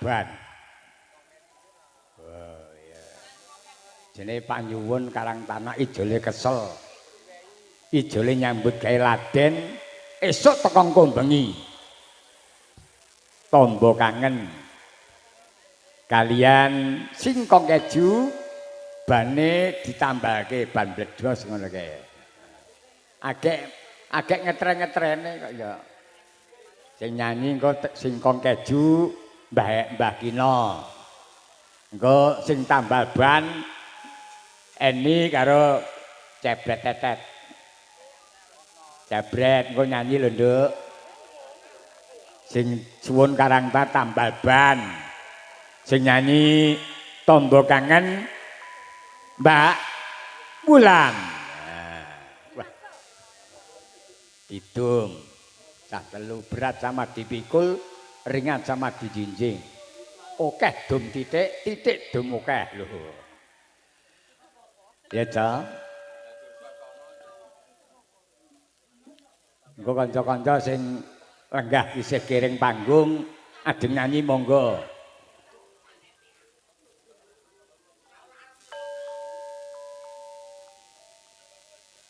ban. Oh iya. Jenenge panyuwun Karang Tanah ijole kesel. Ijole nyambut gawe Laden, esuk teko engko bengi. Tombo kangen. Kalian singkong keju bane ditambahke ban bledhos ngono kae. Agek ngetre-ngetrene kok ya. Sing nyanyi engko singkong keju Mbah Kina. Engko sing tambal ban Eni karo Cebret Tetet. Jabret engko nyanyi lho, Nduk. Sing suwun Karangta tambal ban. Sing nyanyi Tombo Kangen Mbak Wulan. Wah. Hidung. Cah telu berat sama dipikul, ringan sama dijinjing. Okeh dum titik, titik dum okeh lho. Ya, Cak. Engko kanca-kanca sing lenggah isih kiring panggung, adeng nyanyi monggo.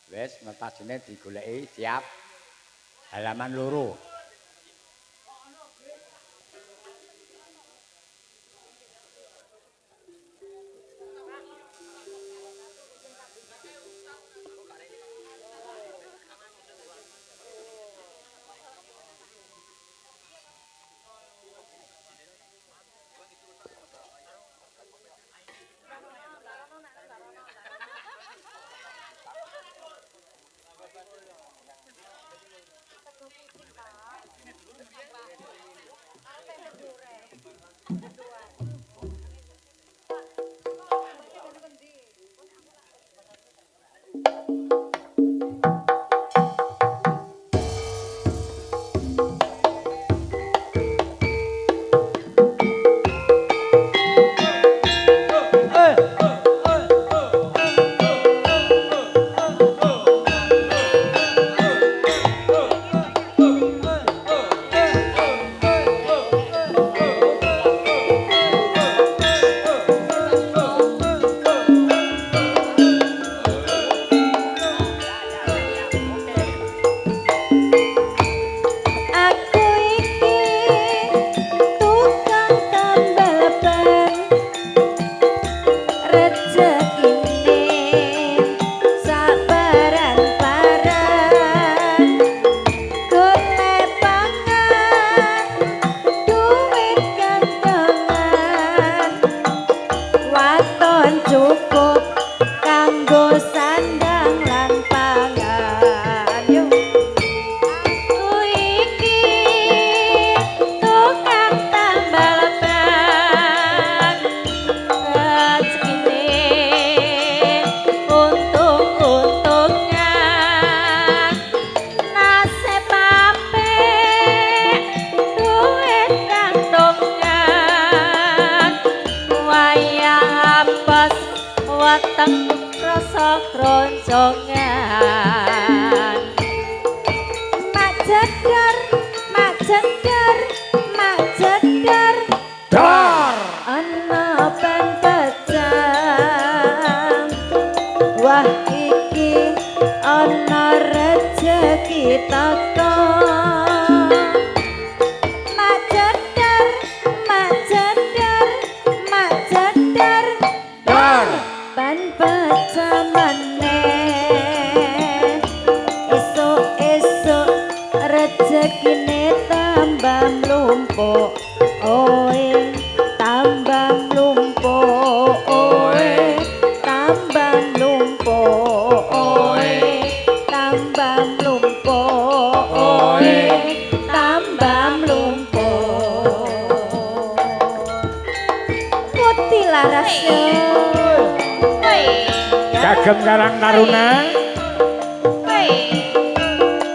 Wes notasine digoleki siap. Halaman loro. Kagem Karang Taruna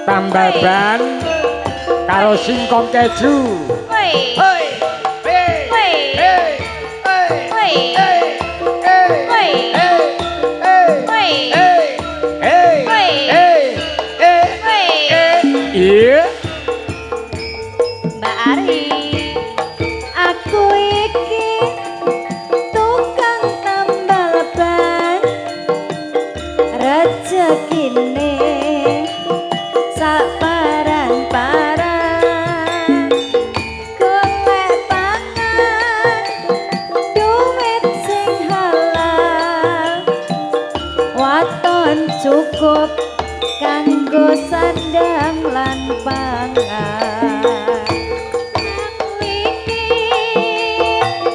tambal ban karo singkong keju. Mbak Ari aku iki tukang tambal ban rezekine saparan-paran golek pangan duit sing halal waton cukup kanggo sandang lan pangan aku iki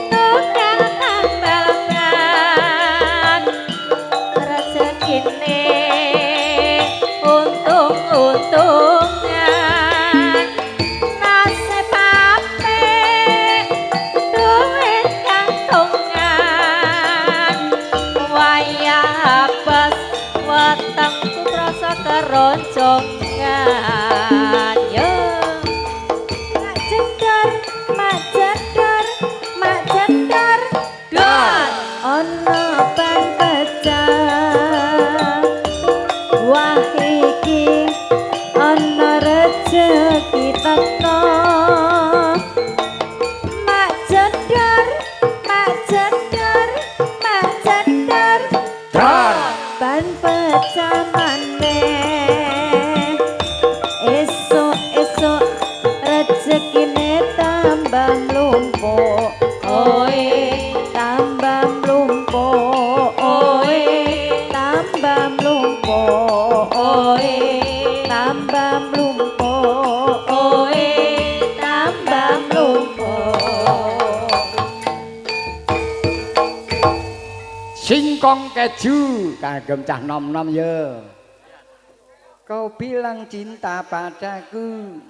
tukang tambal ban rezekine untung-untungan nasib apik duit kantongan wayah apes wetengku krasa keroncongan yo mak jedar mak jedar mak jedar dor ana ban pecah wah iki ana rezeki teko mak jedar mak jedar mak jedar Dor. ban pecah maneh esuk-esuk rezekine tambah mlumpuk oe tambah mlumpuk oe tambah mlumpuk oe tambah mlumpuk oe tambah mlumpuk Singkong keju kagem cah nom-nom ya. Kau bilang cinta padaku